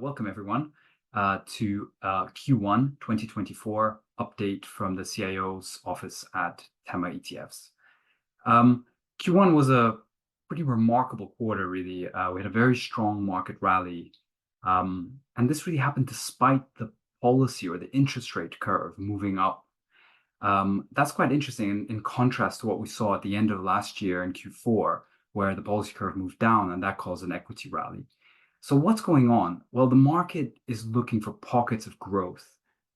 Welcome everyone to Q1 2024 update from the CIO's office at Tema ETFs. Q1 was a pretty remarkable quarter, really. We had a very strong market rally, and this really happened despite the policy or the interest rate curve moving up. That's quite interesting in contrast to what we saw at the end of last year in Q4, where the policy curve moved down and that caused an equity rally. So what's going on? Well, the market is looking for pockets of growth.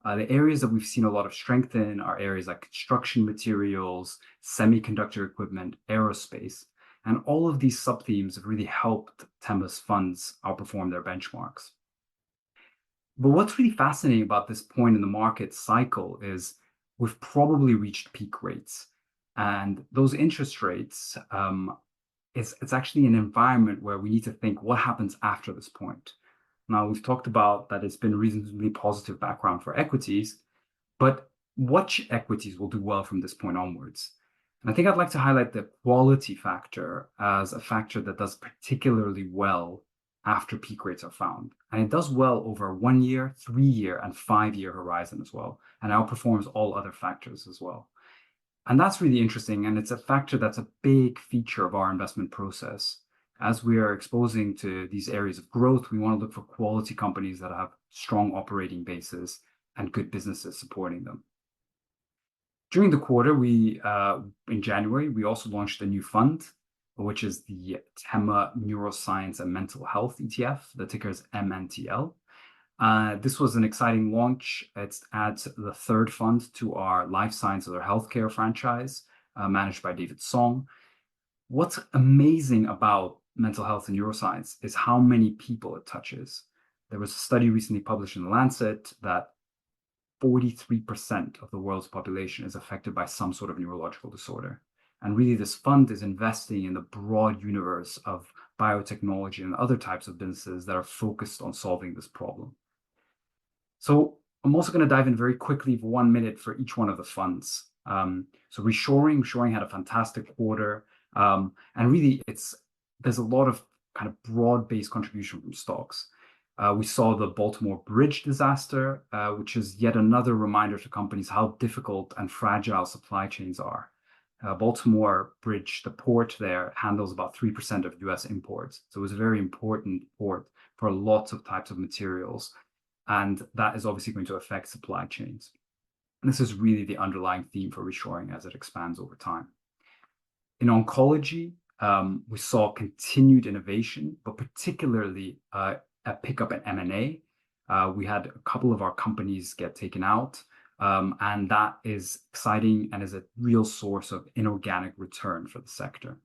The areas that we've seen a lot of strength in are areas like construction materials, semiconductor equipment, aerospace, and all of these sub-themes have really helped Tema's funds outperform their benchmarks. But what's really fascinating about this point in the market cycle is we've probably reached peak rates. And those interest rates, it's actually an environment where we need to think what happens after this point. Now, we've talked about that it's been a reasonably positive background for equities, but what equities will do well from this point onwards? And I think I'd like to highlight the quality factor as a factor that does particularly well after peak rates are found. And it does well over a 1 year, 3 year, and 5 year horizon as well, and outperforms all other factors as well. And that's really interesting, and it's a factor that's a big feature of our investment process. As we are exposing to these areas of growth, we want to look for quality companies that have strong operating bases and good businesses supporting them. During the quarter, in January, we also launched a new fund, which is the Tema Neuroscience and Mental Health ETF. The ticker is MNTL. This was an exciting launch. It adds the third fund to our life sciences or healthcare franchise, managed by David Song. What's amazing about mental health and neuroscience is how many people it touches. There was a study recently published in The Lancet that 43% of the world's population is affected by some sort of neurological disorder. And really, this fund is investing in the broad universe of biotechnology and other types of businesses that are focused on solving this problem. So I'm also going to dive in very quickly for 1 minute for each one of the funds. So reshoring had a fantastic quarter. And really, there's a lot of kind of broad-based contribution from stocks. We saw the Baltimore Bridge disaster, which is yet another reminder to companies how difficult and fragile supply chains are. Baltimore Bridge, the port there, handles about 3% of US imports. So it was a very important port for lots of types of materials. And that is obviously going to affect supply chains. And this is really the underlying theme for reshoring as it expands over time. In oncology, we saw continued innovation, but particularly a pickup in M&A. We had a couple of our companies get taken out, and that is exciting and is a real source of inorganic return for the sector.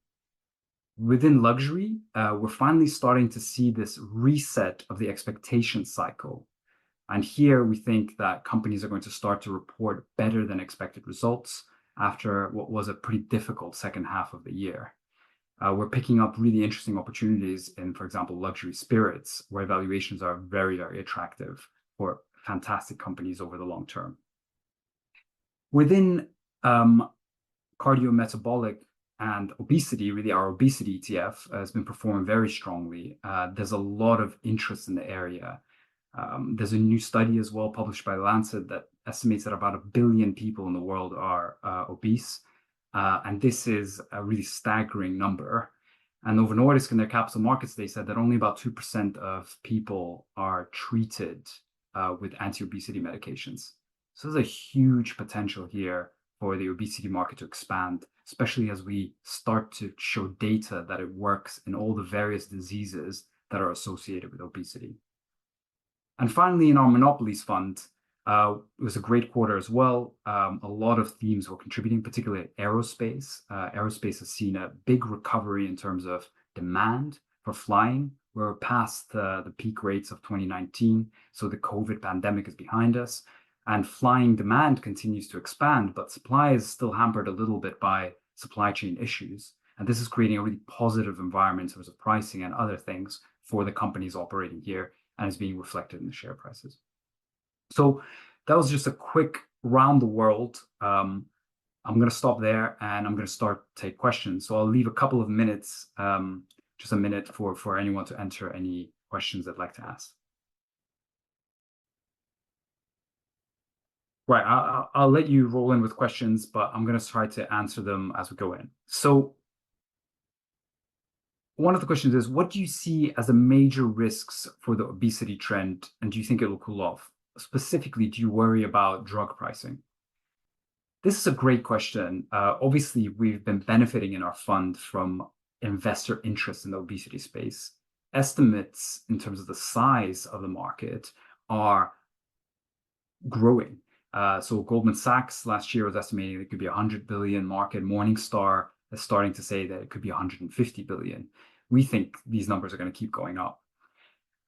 Within luxury, we're finally starting to see this reset of the expectation cycle. And here we think that companies are going to start to report better than expected results after what was a pretty difficult second half of the year. We're picking up really interesting opportunities in, for example, luxury spirits, where valuations are very, very attractive for fantastic companies over the long term. Within cardiometabolic and obesity, really our obesity ETF has been performing very strongly. There's a lot of interest in the area. There's a new study as well published by The Lancet that estimates that about 1 billion people in the world are obese. And this is a really staggering number. And Novo Nordisk in their capital markets, they said that only about 2% of people are treated with anti-obesity medications. So there's a huge potential here for the obesity market to expand, especially as we start to show data that it works in all the various diseases that are associated with obesity. And finally, in our monopolies fund, it was a great quarter as well. A lot of themes were contributing, particularly aerospace. Aerospace has seen a big recovery in terms of demand for flying. We're past the peak rates of 2019, so the COVID pandemic is behind us. And flying demand continues to expand, but supply is still hampered a little bit by supply chain issues. And this is creating a really positive environment in terms of pricing and other things for the companies operating here, and is being reflected in the share prices. So that was just a quick round the world. I'm going to stop there and I'm going to start to take questions. So I'll leave a couple of minutes, just a minute for anyone to enter any questions they'd like to ask. Right. I'll let you roll in with questions, but I'm going to try to answer them as we go in. So one of the questions is, what do you see as the major risks for the obesity trend, and do you think it will cool off? Specifically, do you worry about drug pricing? This is a great question. Obviously, we've been benefiting in our fund from investor interest in the obesity space. Estimates in terms of the size of the market are growing. So Goldman Sachs last year was estimating it could be a 100 billion market. Morningstar is starting to say that it could be 150 billion. We think these numbers are going to keep going up.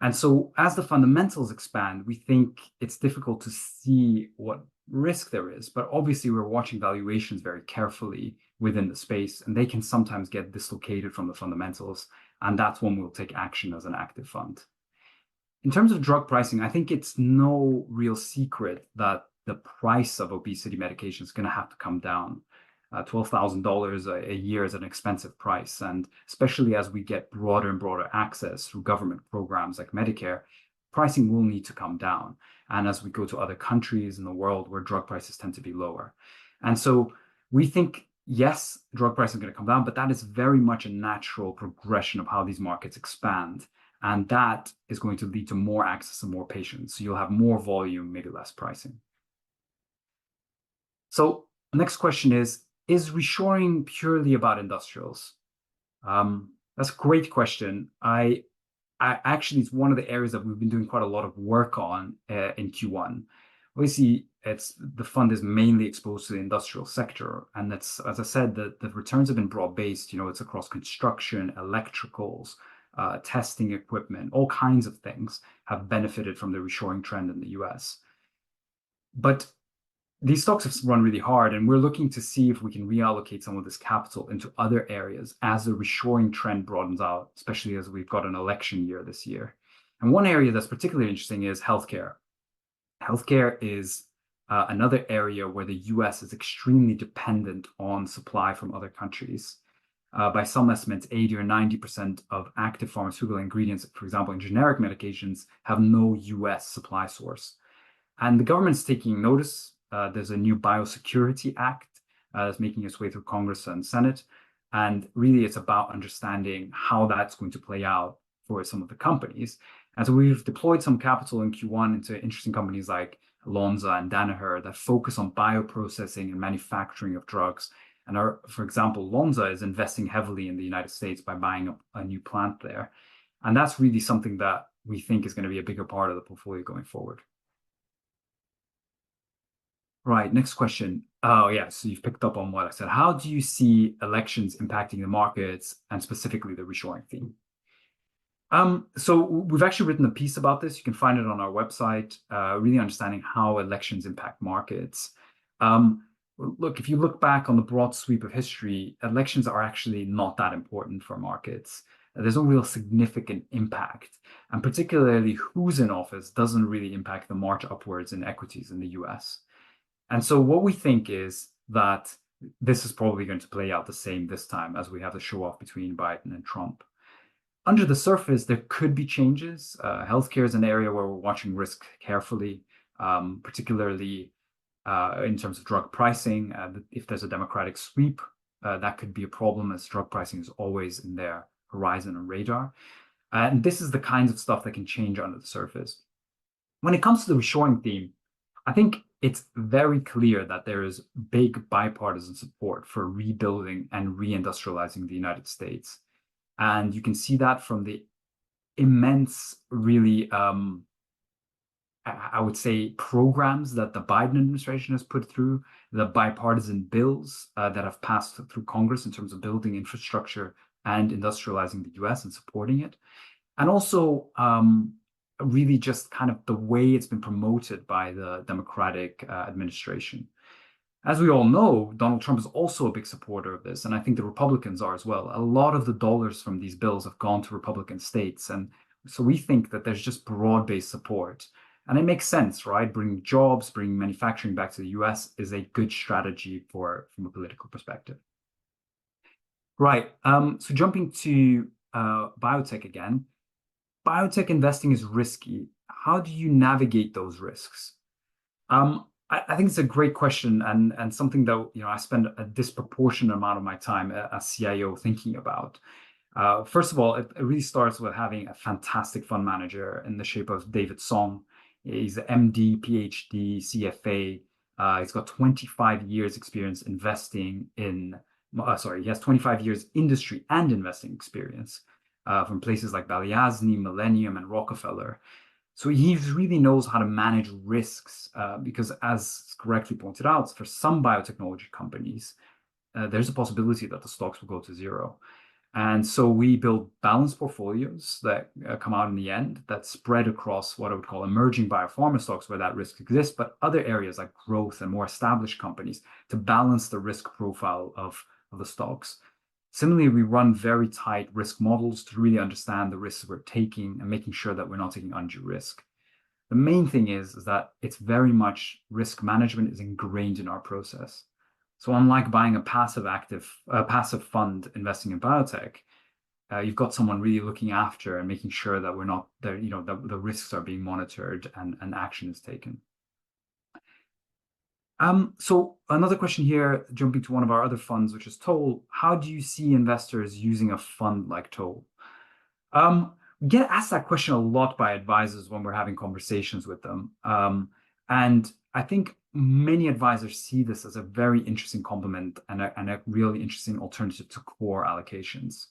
And so as the fundamentals expand, we think it's difficult to see what risk there is. But obviously, we're watching valuations very carefully within the space, and they can sometimes get dislocated from the fundamentals. And that's when we'll take action as an active fund. In terms of drug pricing, I think it's no real secret that the price of obesity medication is going to have to come down. $12,000 a year is an expensive price. And especially as we get broader and broader access through government programs like Medicare, pricing will need to come down. And as we go to other countries in the world where drug prices tend to be lower. And so we think, yes, drug pricing is going to come down, but that is very much a natural progression of how these markets expand. And that is going to lead to more access and more patients. So you'll have more volume, maybe less pricing. So the next question is reshoring purely about industrials? That's a great question. I actually, it's one of the areas that we've been doing quite a lot of work on in Q1. Obviously, the fund is mainly exposed to the industrial sector, and that's, as I said, the returns have been broad-based. It's across construction, electricals, testing equipment, all kinds of things have benefited from the reshoring trend in the US. But these stocks have run really hard, and we're looking to see if we can reallocate some of this capital into other areas as the reshoring trend broadens out, especially as we've got an election year this year. And one area that's particularly interesting is healthcare. Healthcare is another area where the US is extremely dependent on supply from other countries. By some estimates, 80 or 90% of active pharmaceutical ingredients, for example, in generic medications, have no US supply source. And the government's taking notice. There's a new Biosecurity Act that's making its way through Congress and Senate. And really, it's about understanding how that's going to play out for some of the companies. And so we've deployed some capital in Q1 into interesting companies like Lonza and Danaher that focus on bioprocessing and manufacturing of drugs. And for example, Lonza is investing heavily in the United States by buying a new plant there. And that's really something that we think is going to be a bigger part of the portfolio going forward. Right, next question. Oh, yeah, so you've picked up on what I said. How do you see elections impacting the markets and specifically the reshoring theme? So we've actually written a piece about this. You can find it on our website, really understanding how elections impact markets. Look, if you look back on the broad sweep of history, elections are actually not that important for markets. There's no real significant impact. And particularly who's in office doesn't really impact the march upwards in equities in the US. And so what we think is that this is probably going to play out the same this time as we have the show-off between Biden and Trump. Under the surface, there could be changes. Healthcare is an area where we're watching risk carefully, particularly in terms of drug pricing. If there's a Democratic sweep, that could be a problem, as drug pricing is always in their horizon and radar. And this is the kinds of stuff that can change under the surface. When it comes to the reshoring theme, I think it's very clear that there is big bipartisan support for rebuilding and reindustrializing the United States. And you can see that from the immense, really, I would say, programs that the Biden administration has put through, the bipartisan bills that have passed through Congress in terms of building infrastructure and industrializing the US and supporting it. And also, really just kind of the way it's been promoted by the Democratic administration. As we all know, Donald Trump is also a big supporter of this, and I think the Republicans are as well. A lot of the dollars from these bills have gone to Republican states, and so we think that there's just broad-based support. And it makes sense, right? Bringing jobs, bringing manufacturing back to the US is a good strategy from a political perspective. Right, so jumping to biotech again. Biotech investing is risky. How do you navigate those risks? I think it's a great question and something that I spend a disproportionate amount of my time as CIO thinking about. First of all, it really starts with having a fantastic fund manager in the shape of David Song. He's an MD, PhD, CFA. He's got 25 years experience investing in, he has 25 years industry and investing experience from places like Balyasny, Millennium, and Rockefeller. So he really knows how to manage risks because, as correctly pointed out, for some biotechnology companies, there's a possibility that the stocks will go to zero. And so we build balanced portfolios that come out in the end that spread across what I would call emerging biopharma stocks where that risk exists, but other areas like growth and more established companies to balance the risk profile of the stocks. Similarly, we run very tight risk models to really understand the risks we're taking and making sure that we're not taking undue risk. The main thing is that it's very much risk management is ingrained in our process. So unlike buying a passive fund investing in biotech, you've got someone really looking after and making sure that we're not there, the risks are being monitored and action is taken. So another question here, jumping to one of our other funds, which is Toll. How do you see investors using a fund like Toll? We get asked that question a lot by advisors when we're having conversations with them. And I think many advisors see this as a very interesting complement and a really interesting alternative to core allocations.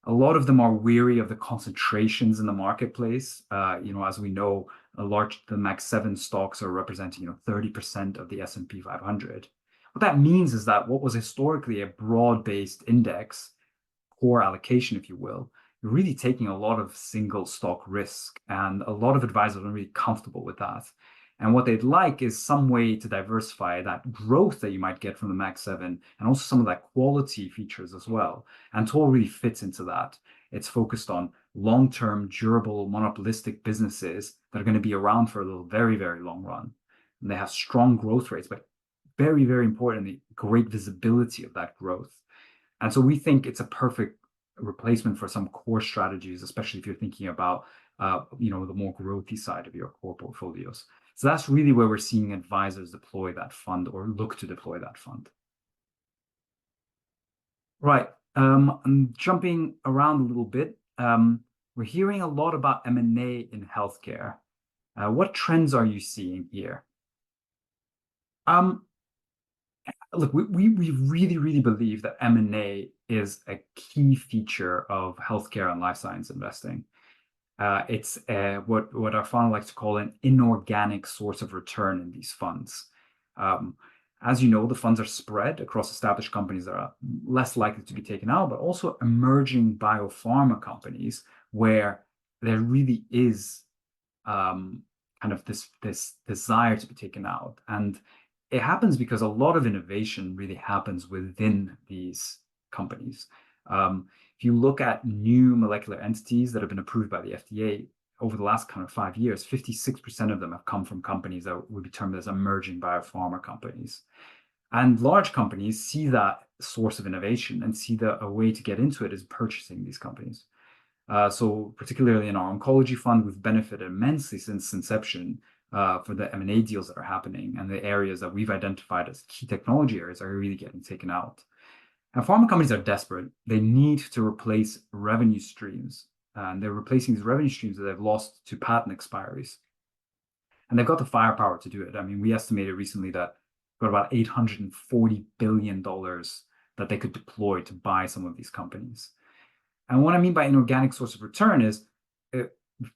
A lot of them are weary of the concentrations in the marketplace. As we know, the Mag 7 stocks are representing 30% of the S&P 500. What that means is that what was historically a broad-based index, core allocation, if you will, you're really taking a lot of single stock risk, and a lot of advisors are really comfortable with that. And what they'd like is some way to diversify that growth that you might get from the Mag 7 and also some of that quality features as well. And Toll really fits into that. It's focused on long-term, durable, monopolistic businesses that are going to be around for a very, very long run. And they have strong growth rates, but very, very importantly, great visibility of that growth. And so we think it's a perfect replacement for some core strategies, especially if you're thinking about the more growthy side of your core portfolios. So that's really where we're seeing advisors deploy that fund or look to deploy that fund. Right. I'm jumping around a little bit. We're hearing a lot about M&A in healthcare. What trends are you seeing here? Look, we really, really believe that M&A is a key feature of healthcare and life science investing. It's what our fund likes to call an inorganic source of return in these funds. As you know, the funds are spread across established companies that are less likely to be taken out, but also emerging biopharma companies where there really is kind of this desire to be taken out. And it happens because a lot of innovation really happens within these companies. If you look at new molecular entities that have been approved by the FDA over the last kind of 5 years, 56% of them have come from companies that would be termed as emerging biopharma companies. And large companies see that source of innovation and see that a way to get into it is purchasing these companies. So particularly in our oncology fund, we've benefited immensely since inception for the M&A deals that are happening, and the areas that we've identified as key technology areas are really getting taken out. And pharma companies are desperate. They need to replace revenue streams. And they're replacing these revenue streams that they've lost to patent expiries. And they've got the firepower to do it. I mean, we estimated recently that got about $840 billion that they could deploy to buy some of these companies. And what I mean by inorganic source of return is,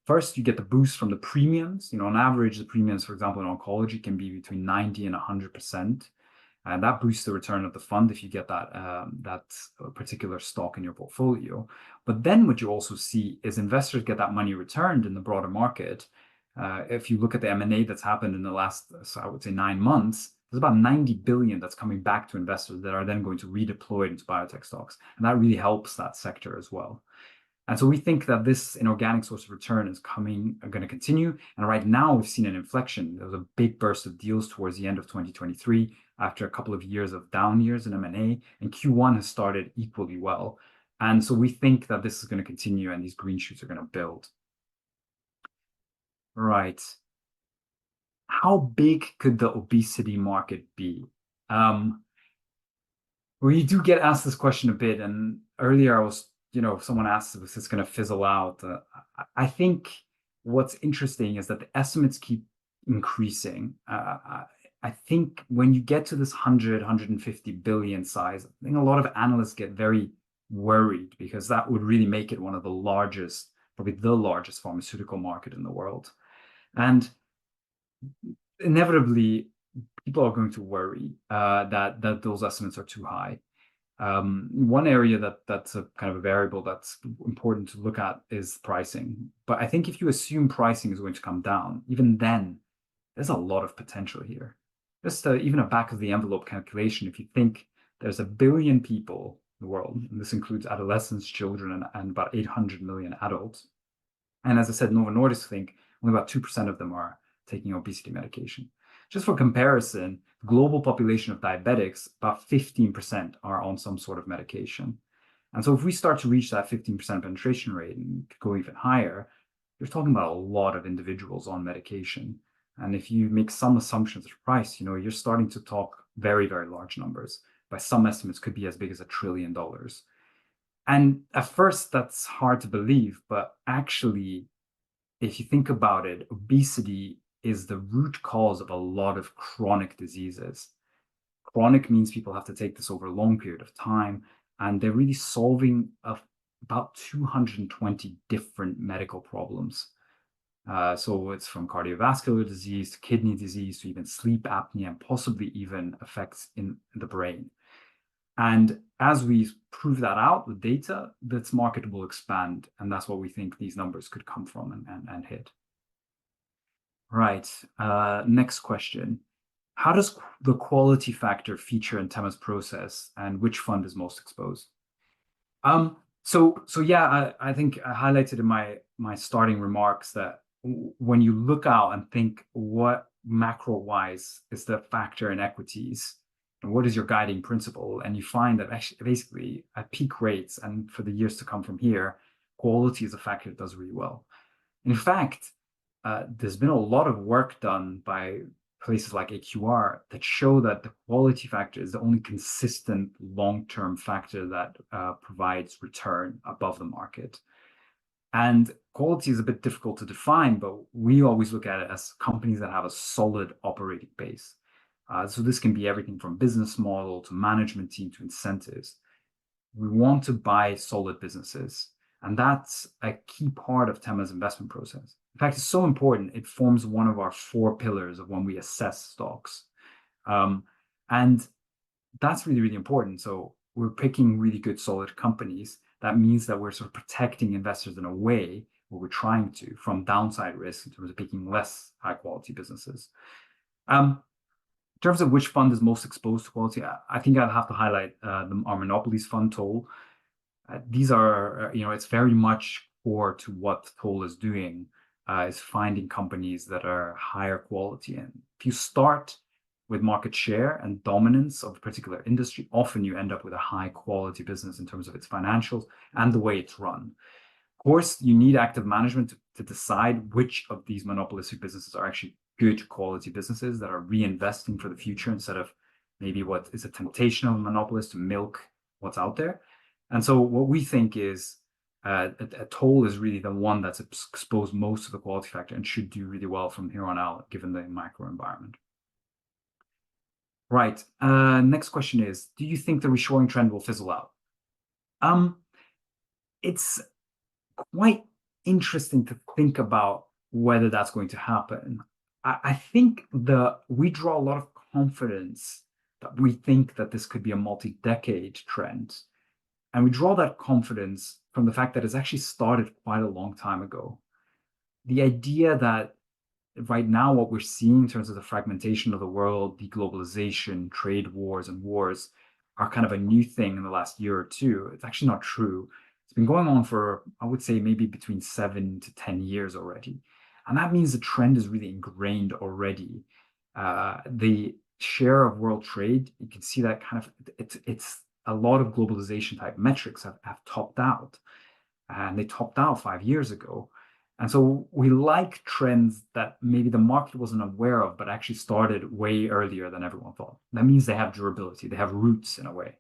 first, you get the boost from the premiums. On average, the premiums, for example, in oncology can be between 90 and 100%. And that boosts the return of the fund if you get that particular stock in your portfolio. But then what you also see is investors get that money returned in the broader market. If you look at the M&A that's happened in the last, I would say, 9 months, there's about 90 billion that's coming back to investors that are then going to redeploy it into biotech stocks. And that really helps that sector as well. And so we think that this inorganic source of return is going to continue. And right now we've seen an inflection. There was a big burst of deals towards the end of 2023 after a couple of years of down years in M&A, and Q1 has started equally well. And so we think that this is going to continue and these green shoots are going to build. Right. how big could the obesity market be? We do get asked this question a bit, and earlier I was, someone asked, was this going to fizzle out? I think what's interesting is that the estimates keep increasing. I think when you get to this 150 billion size, I think a lot of analysts get very worried because that would really make it one of the largest, probably the largest pharmaceutical market in the world. And inevitably, people are going to worry that those estimates are too high. One area that's a kind of a variable that's important to look at is pricing. But I think if you assume pricing is going to come down, even then, there's a lot of potential here. Just even a back of the envelope calculation, if you think there's 1 billion people in the world, and this includes adolescents, children, and about 800 million adults. And as I said, Novo Nordisk think only about 2% of them are taking obesity medication. Just for comparison, the global population of diabetics, about 15% are on some sort of medication. And so if we start to reach that 15% penetration rate and go even higher, you're talking about a lot of individuals on medication. And if you make some assumptions of price, you're starting to talk very, very large numbers. By some estimates, could be as big as $1 trillion. And at first, that's hard to believe, but actually, if you think about it, obesity is the root cause of a lot of chronic diseases. Chronic means people have to take this over a long period of time, and they're really solving about 220 different medical problems. So it's from cardiovascular disease to kidney disease to even sleep apnea and possibly even effects in the brain. And as we prove that out with data, this market will expand. And that's what we think these numbers could come from and hit. Right. Next question. How does the quality factor feature in Tema's process, and which fund is most exposed? So yeah, I think I highlighted in my starting remarks that when you look out and think what macro-wise is the factor in equities, and what is your guiding principle, and you find that actually basically at peak rates and for the years to come from here, quality is a factor that does really well. In fact, there's been a lot of work done by places like AQR that show that the quality factor is the only consistent long-term factor that provides return above the market. And quality is a bit difficult to define, but we always look at it as companies that have a solid operating base. So this can be everything from business model to management team to incentives. We want to buy solid businesses, and that's a key part of Tema's investment process. In fact, it's so important, it forms one of our 4 pillars of when we assess stocks. And that's really, really important. So we're picking really good, solid companies. That means that we're sort of protecting investors in a way, where we're trying to, from downside risk in terms of picking less high quality businesses. In terms of which fund is most exposed to quality, I think I'd have to highlight our monopolies fund, Toll. These are, it's very much core to what Toll is doing, is finding companies that are higher quality. And if you start with market share and dominance of a particular industry, often you end up with a high quality business in terms of its financials and the way it's run. Of course, you need active management to decide which of these monopolistic businesses are actually good quality businesses that are reinvesting for the future instead of maybe what is a temptation of a monopolist to milk what's out there. And so what we think is a Toll is really the one that's exposed most to the quality factor and should do really well from here on out, given the macro environment. Right. Next question is, do you think the reshoring trend will fizzle out? It's quite interesting to think about whether that's going to happen. I think we draw a lot of confidence that we think that this could be a multi-decade trend. And we draw that confidence from the fact that it's actually started quite a long time ago. The idea that right now what we're seeing in terms of the fragmentation of the world, deglobalization, trade wars, and wars are kind of a new thing in the last year or two. It's actually not true. It's been going on for, I would say, maybe between 7 to 10 years already. And that means the trend is really ingrained already. The share of world trade, you can see that kind of, it's a lot of globalization type metrics have topped out. And they topped out 5 years ago. And so we like trends that maybe the market wasn't aware of, but actually started way earlier than everyone thought. That means they have durability, they have roots in a way.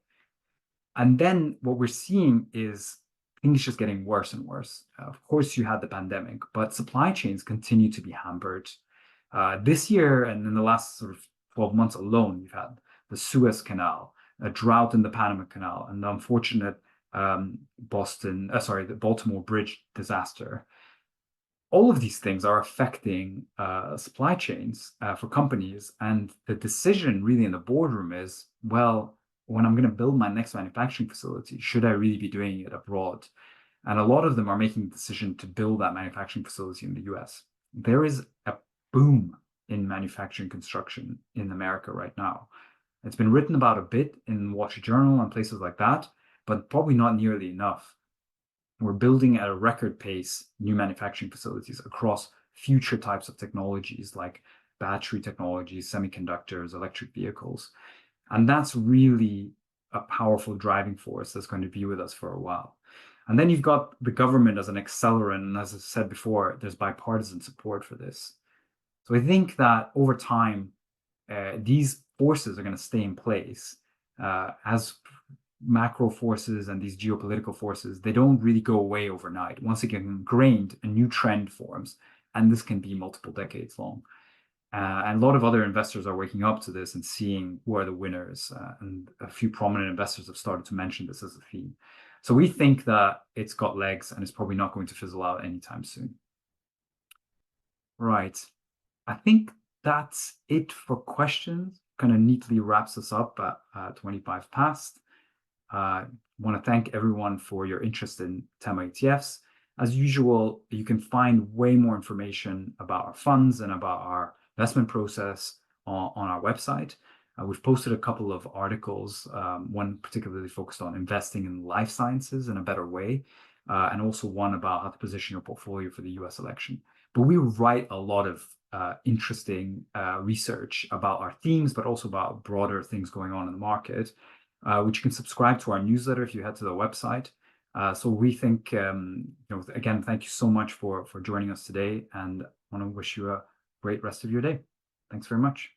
And then what we're seeing is things just getting worse and worse. Of course, you had the pandemic, but supply chains continue to be hampered. This year and in the last sort of 12 months alone, you've had the Suez Canal, a drought in the Panama Canal, and the unfortunate the Baltimore Bridge disaster. All of these things are affecting supply chains for companies. And the decision really in the boardroom is, well, when I'm going to build my next manufacturing facility, should I really be doing it abroad? And a lot of them are making the decision to build that manufacturing facility in the US. There is a boom in manufacturing construction in America right now. It's been written about a bit in Wall Street Journal and places like that, but probably not nearly enough. We're building at a record pace new manufacturing facilities across future types of technologies like battery technologies, semiconductors, electric vehicles. And that's really a powerful driving force that's going to be with us for a while. And then you've got the government as an accelerant. And as I said before, there's bipartisan support for this. So I think that over time, these forces are going to stay in place as macro forces and these geopolitical forces. They don't really go away overnight. Once they get ingrained, a new trend forms, and this can be multiple decades long. And a lot of other investors are waking up to this and seeing who are the winners. And a few prominent investors have started to mention this as a theme. So we think that it's got legs and it's probably not going to fizzle out anytime soon. Right. I think that's it for questions. Kind of neatly wraps us up at 25 past. I want to thank everyone for your interest in Tema ETFs. As usual, you can find way more information about our funds and about our investment process on our website. We've posted a couple of articles, one particularly focused on investing in life sciences in a better way, and also one about how to position your portfolio for the US election. But we write a lot of interesting research about our themes, but also about broader things going on in the market, which you can subscribe to our newsletter if you head to the website. So we think, again, thank you so much for joining us today, and I want to wish you a great rest of your day. Thanks very much.